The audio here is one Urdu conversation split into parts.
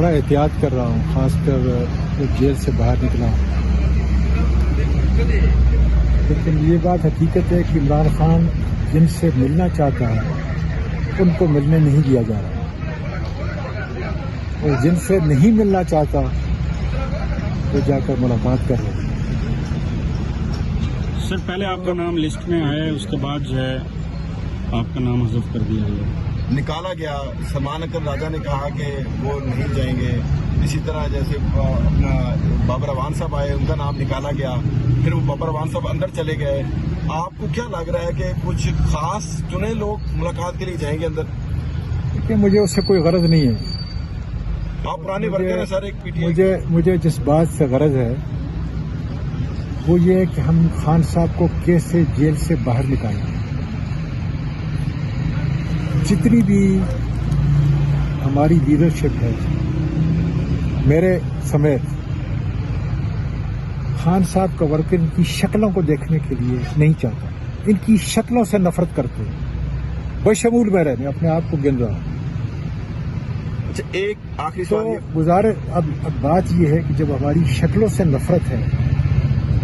بڑا احتیاط کر رہا ہوں، خاص کر جب جیل سے باہر نکلا ہوں. لیکن یہ بات حقیقت ہے کہ عمران خان جن سے ملنا چاہتا ہے ان کو ملنے نہیں دیا جا رہا، اور جن سے نہیں ملنا چاہتا وہ جا کر ملاقات کر رہے ہیں. سر پہلے آپ کا نام لسٹ میں آیا ہے، اس کے بعد جو ہے آپ کا نام حذف کر دیا گیا، نکالا گیا. سلمان اکرم راجہ نے کہا کہ وہ نہیں جائیں گے. اسی طرح جیسے اپنا بابر اعوان صاحب آئے، ان کا نام نکالا گیا، پھر وہ بابر اعوان صاحب اندر چلے گئے. آپ کو کیا لگ رہا ہے کہ کچھ خاص چنے لوگ ملاقات کے لیے جائیں گے اندر؟ کیونکہ مجھے اس سے کوئی غرض نہیں ہے. آپ پرانے ورکر ہیں سر ایک پی ٹی آئی. مجھے جس بات سے غرض ہے وہ یہ ہے کہ ہم خان صاحب کو کیسے جیل سے باہر نکالیں. جتنی بھی ہماری لیڈرشپ ہے میرے سمیت، خان صاحب کا ورکر ان کی شکلوں کو دیکھنے کے لیے نہیں چاہتا، ان کی شکلوں سے نفرت کرتے ہیں، بشمول میں رہنے اپنے آپ کو گن رہا ہوں. اچھا ایک آخری تو سوال گزارش اب بات یہ ہے کہ جب ہماری شکلوں سے نفرت ہے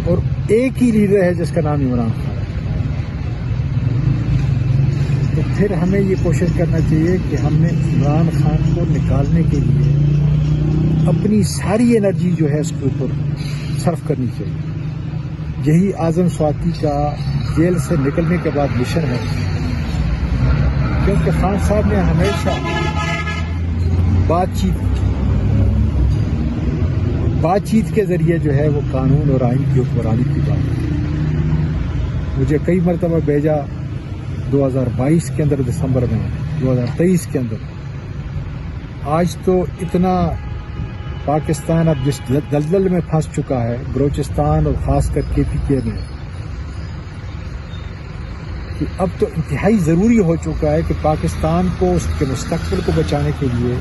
اور ایک ہی لیڈر ہے جس کا نام عمران خان ہے، تو پھر ہمیں یہ کوشش کرنا چاہیے کہ ہم نے عمران خان کو نکالنے کے لیے اپنی ساری انرجی جو ہے اس کے اوپر صرف کرنی چاہیے. یہی اعظم سواتی کا جیل سے نکلنے کے بعد مشن ہے، کیونکہ خان صاحب نے ہمیشہ بات چیت کے ذریعے جو ہے وہ قانون اور آئین کی حکمرانی کی بات ہے. مجھے کئی مرتبہ بھیجا 2022 کے اندر، دسمبر میں 2023 کے اندر. آج تو اتنا پاکستان اب جس دلدل میں پھنس چکا ہے، بلوچستان اور خاص کر کے پی کے میں، کہ اب تو انتہائی ضروری ہو چکا ہے کہ پاکستان کو اس کے مستقبل کو بچانے کے لیے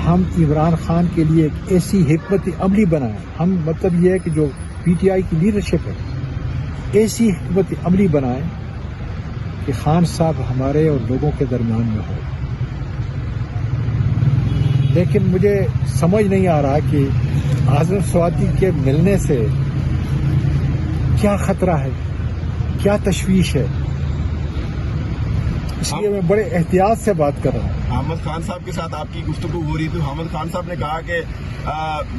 ہم عمران خان کے لیے ایک ایسی حکمت عملی بنائیں. ہم مطلب یہ ہے کہ جو پی ٹی آئی کی لیڈرشپ ہے ایسی حکمت عملی بنائیں کہ خان صاحب ہمارے اور لوگوں کے درمیان میں ہو. لیکن مجھے سمجھ نہیں آ رہا کہ اعظم سواتی کے ملنے سے کیا خطرہ ہے، کیا تشویش ہے. اس لیے میں بڑے احتیاط سے بات کر رہا ہوں. احمد خان صاحب کے ساتھ آپ کی گفتگو ہو رہی تھی، احمد خان صاحب نے کہا کہ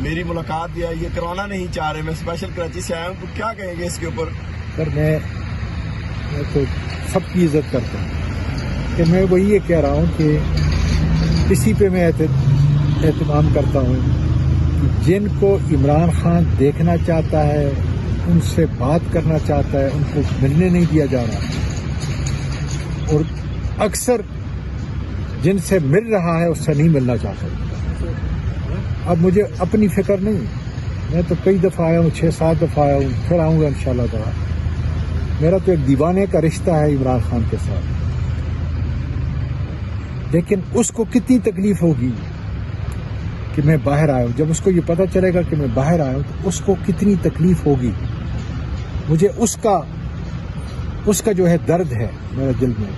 میری ملاقات یہ کروانا نہیں چاہ رہے، میں اسپیشل کراچی سے آیا ہوں. تو کیا کہیں گے اس کے اوپر؟ سر میں تو سب کی عزت کرتا ہوں، کہ میں وہی یہ کہہ رہا ہوں کہ اسی پہ میں اہتمام کرتا ہوں کہ جن کو عمران خان دیکھنا چاہتا ہے، ان سے بات کرنا چاہتا ہے، ان کو ملنے نہیں دیا جا رہا، اور اکثر جن سے مل رہا ہے اس سے نہیں ملنا چاہتا. اب مجھے اپنی فکر نہیں، میں تو کئی دفعہ آیا ہوں، 6-7 دفعہ آیا ہوں، پھر آؤں گا انشاءاللہ تعالی. میرا تو ایک دیوانے کا رشتہ ہے عمران خان کے ساتھ، لیکن اس کو کتنی تکلیف ہوگی کہ میں باہر آیا ہوں. جب اس کو یہ پتہ چلے گا کہ میں باہر آیا ہوں تو اس کو کتنی تکلیف ہوگی. مجھے اس کا جو ہے درد ہے میرے دل میں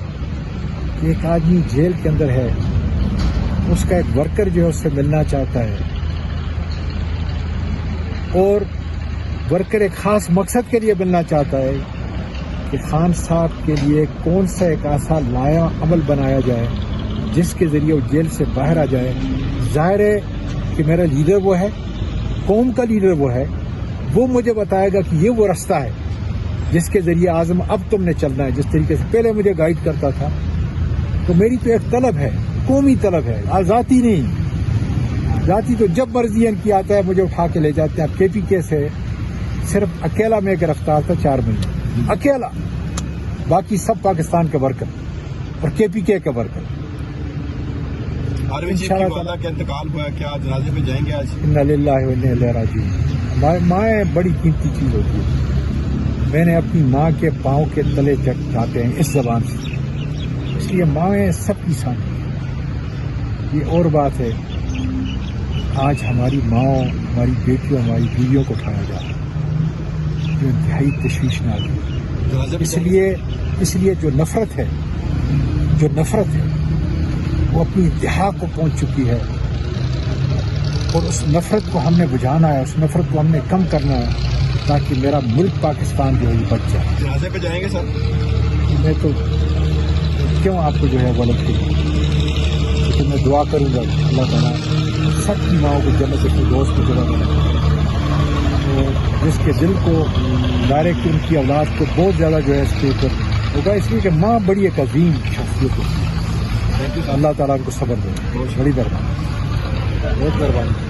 کہ ایک آدمی جیل کے اندر ہے، اس کا ایک ورکر جو ہے اس سے ملنا چاہتا ہے، اور ورکر ایک خاص مقصد کے لیے ملنا چاہتا ہے کہ خان صاحب کے لیے کون سا ایک ایسا لایا عمل بنایا جائے جس کے ذریعے وہ جیل سے باہر آ جائے. ظاہر ہے کہ میرا لیڈر وہ ہے، قوم کا لیڈر وہ ہے، وہ مجھے بتائے گا کہ یہ وہ رستہ ہے جس کے ذریعے اعظم اب تم نے چلنا ہے. جس طریقے سے پہلے مجھے گائیڈ کرتا تھا، تو میری تو ایک طلب ہے، قومی طلب ہے، ذاتی نہیں. ذاتی تو جب مرضی ان کی آتا ہے مجھے اٹھا کے لے جاتے ہیں. کے پی کے سے صرف اکیلا میں گرفتار تھا 4 مہینے، اکیلا، باقی سب پاکستان کے ورکر اور کے پی کے ورکر. آرمی چیف کی والدہ کا انتقال ہوا، کیا جنازے میں جائیں گے آج؟ انا للہ و انا الیہ راجعون. مائیں بڑی قیمتی چیز ہوتی ہے. میں نے اپنی ماں کے پاؤں کے تلے چاہتے ہیں اس زبان سے، اس لیے مائیں سب کی سامنے. یہ اور بات ہے، آج ہماری ماں، ہماری بیٹیوں، ہماری بیویوں کو اٹھایا جا رہا ہے، جو انتہائی تشویشناک ہے. اس لیے جو نفرت ہے وہ اپنی انتہا کو پہنچ چکی ہے. اور اس نفرت کو ہم نے بجھانا ہے, اس نفرت کو ہم نے کم کرنا ہے, تاکہ میرا ملک پاکستان جو ہے یہ بچ جائے. جنازے پہ جائیں گے سر؟ میں تو کیوں آپ کو جو ہے غلط کروں, لیکن میں دعا کروں گا اللہ تعالیٰ سب کی ماؤں کو جنت اپنے دوست کو جگہ دے, جس کے دل کو ڈائریکٹ ان کی اولاد کو بہت زیادہ جو ہے اس کے اوپر ہوگا, اس لیے کہ ماں بڑی ایک عظیم شخصیت ہوتی ہے. اللہ تعالیٰ ان کو صبر دے, بڑی مہربانی, بہت مہربانی.